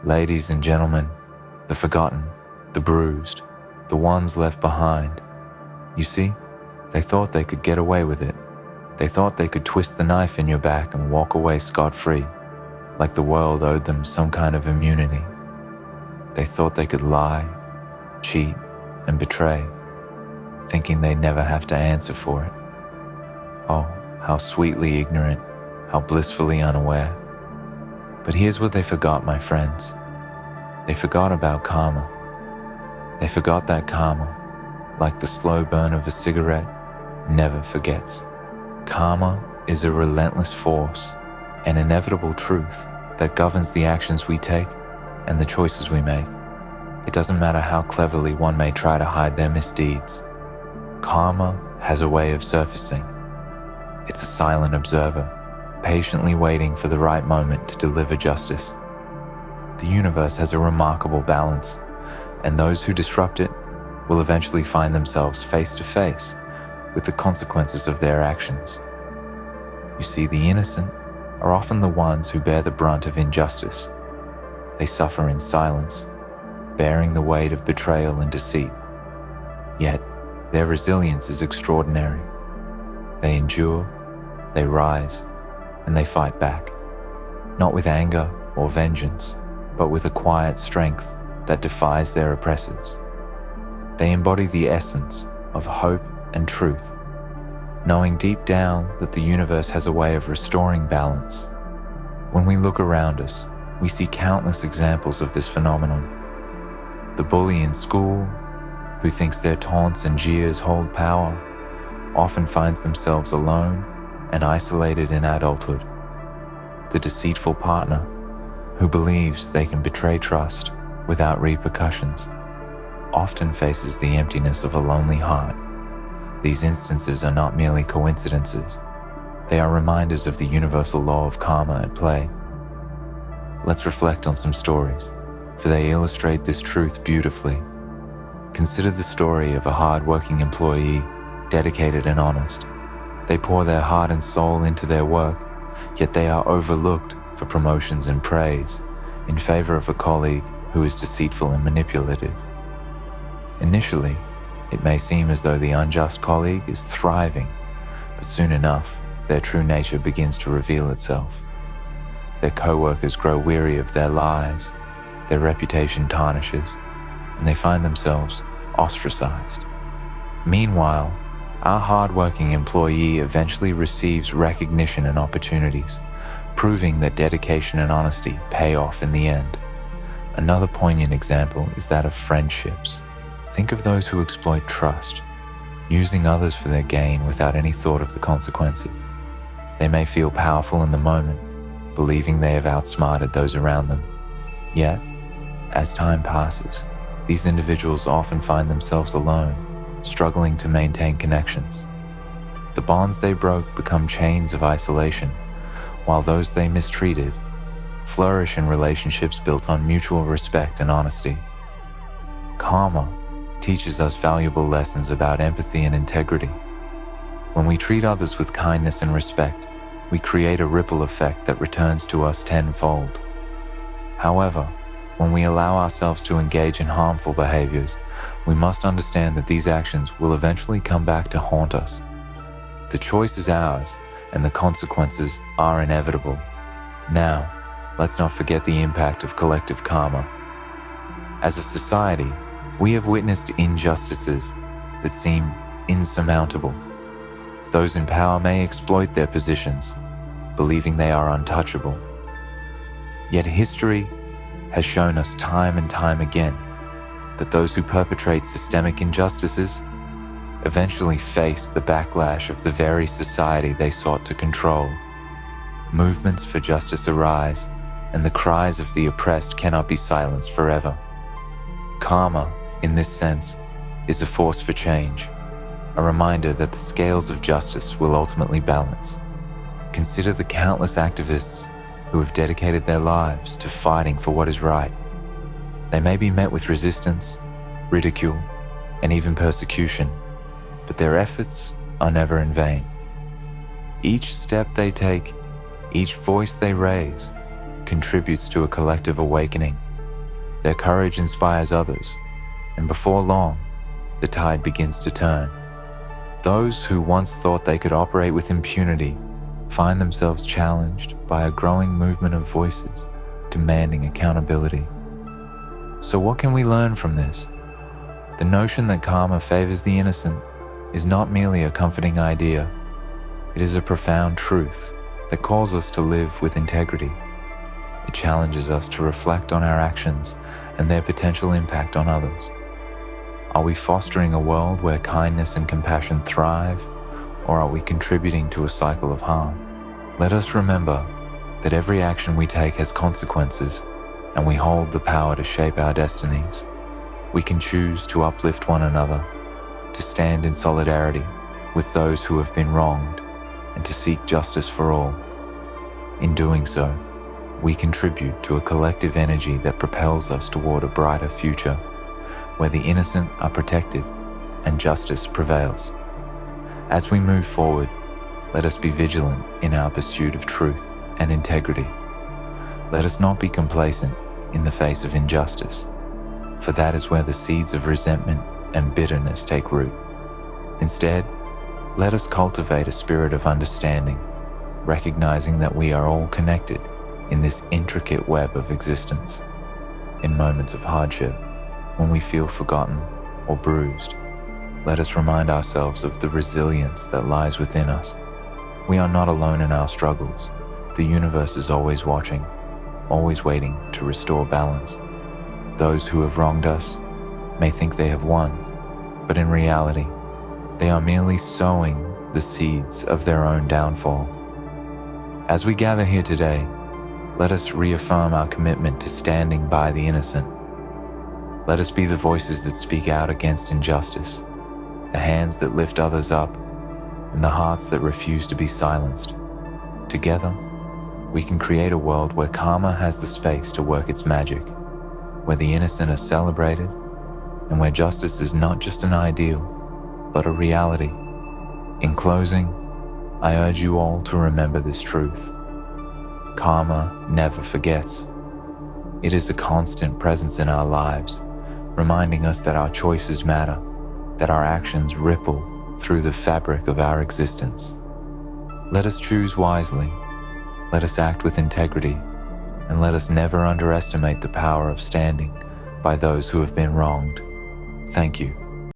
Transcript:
Ladies and gentlemen, the forgotten, the bruised, the ones left behind. You see, they thought they could get away with it. They thought they could twist the knife in your back and walk away scot-free, like the world owed them some kind of immunity. They thought they could lie, cheat, and betray, thinking they'd never have to answer for it. Oh, how sweetly ignorant, how blissfully unaware. But here's what they forgot, my friends. They forgot about karma. They forgot that karma, like the slow burn of a cigarette, never forgets. Karma is a relentless force, an inevitable truth that governs the actions we take and the choices we make. It doesn't matter how cleverly one may try to hide their misdeeds. Karma has a way of surfacing. It's a silent observer, patiently waiting for the right moment to deliver justice. The universe has a remarkable balance, and those who disrupt it will eventually find themselves face to face with the consequences of their actions. You see, the innocent are often the ones who bear the brunt of injustice. They suffer in silence, bearing the weight of betrayal and deceit. Yet, their resilience is extraordinary. They endure, they rise, and they fight back, not with anger or vengeance, but with a quiet strength that defies their oppressors. They embody the essence of hope and truth, knowing deep down that the universe has a way of restoring balance. When we look around us, we see countless examples of this phenomenon. The bully in school, who thinks their taunts and jeers hold power, often finds themselves alone and isolated in adulthood. The deceitful partner, who believes they can betray trust without repercussions, often faces the emptiness of a lonely heart. These instances are not merely coincidences. They are reminders of the universal law of karma at play. Let's reflect on some stories, for they illustrate this truth beautifully. Consider the story of a hard-working employee, dedicated and honest. They pour their heart and soul into their work, yet they are overlooked for promotions and praise in favor of a colleague who is deceitful and manipulative. Initially, it may seem as though the unjust colleague is thriving, but soon enough, their true nature begins to reveal itself. Their co-workers grow weary of their lies, their reputation tarnishes, and they find themselves ostracized. Meanwhile, our hard-working employee eventually receives recognition and opportunities, proving that dedication and honesty pay off in the end. Another poignant example is that of friendships. Think of those who exploit trust, using others for their gain without any thought of the consequences. They may feel powerful in the moment, believing they have outsmarted those around them. Yet, as time passes, these individuals often find themselves alone, struggling to maintain connections. The bonds they broke become chains of isolation, while those they mistreated flourish in relationships built on mutual respect and honesty. Karma teaches us valuable lessons about empathy and integrity. When we treat others with kindness and respect, we create a ripple effect that returns to us tenfold. However, when we allow ourselves to engage in harmful behaviors, we must understand that these actions will eventually come back to haunt us. The choice is ours, and the consequences are inevitable. Now, let's not forget the impact of collective karma. As a society, we have witnessed injustices that seem insurmountable. Those in power may exploit their positions, believing they are untouchable. Yet history has shown us time and time again that those who perpetrate systemic injustices eventually face the backlash of the very society they sought to control. Movements for justice arise, and the cries of the oppressed cannot be silenced forever. Karma, in this sense, is a force for change, a reminder that the scales of justice will ultimately balance. Consider the countless activists who have dedicated their lives to fighting for what is right. They may be met with resistance, ridicule, and even persecution, but their efforts are never in vain. Each step they take, each voice they raise, contributes to a collective awakening Their courage inspires others, and before long, the tide begins to turn. Those who once thought they could operate with impunity find themselves challenged by a growing movement of voices demanding accountability. So what can we learn from this? The notion that karma favors the innocent is not merely a comforting idea. It is a profound truth that calls us to live with integrity. It challenges us to reflect on our actions and their potential impact on others. Are we fostering a world where kindness and compassion thrive, or are we contributing to a cycle of harm? Let us remember that every action we take has consequences, and we hold the power to shape our destinies. We can choose to uplift one another, to stand in solidarity with those who have been wronged, and to seek justice for all. In doing so, we contribute to a collective energy that propels us toward a brighter future, where the innocent are protected and justice prevails. As we move forward, let us be vigilant in our pursuit of truth and integrity. Let us not be complacent in the face of injustice, for that is where the seeds of resentment and bitterness take root. Instead, let us cultivate a spirit of understanding, recognizing that we are all connected in this intricate web of existence. In moments of hardship, when we feel forgotten or bruised, let us remind ourselves of the resilience that lies within us. We are not alone in our struggles. The universe is always watching, always waiting to restore balance. Those who have wronged us may think they have won, but in reality, they are merely sowing the seeds of their own downfall. As we gather here today, let us reaffirm our commitment to standing by the innocent. Let us be the voices that speak out against injustice, the hands that lift others up, and the hearts that refuse to be silenced. Together, we can create a world where karma has the space to work its magic, where the innocent are celebrated, and where justice is not just an ideal, but a reality. In closing, I urge you all to remember this truth. Karma never forgets. It is a constant presence in our lives, reminding us that our choices matter, that our actions ripple through the fabric of our existence. Let us choose wisely, let us act with integrity, and let us never underestimate the power of standing by those who have been wronged. Thank you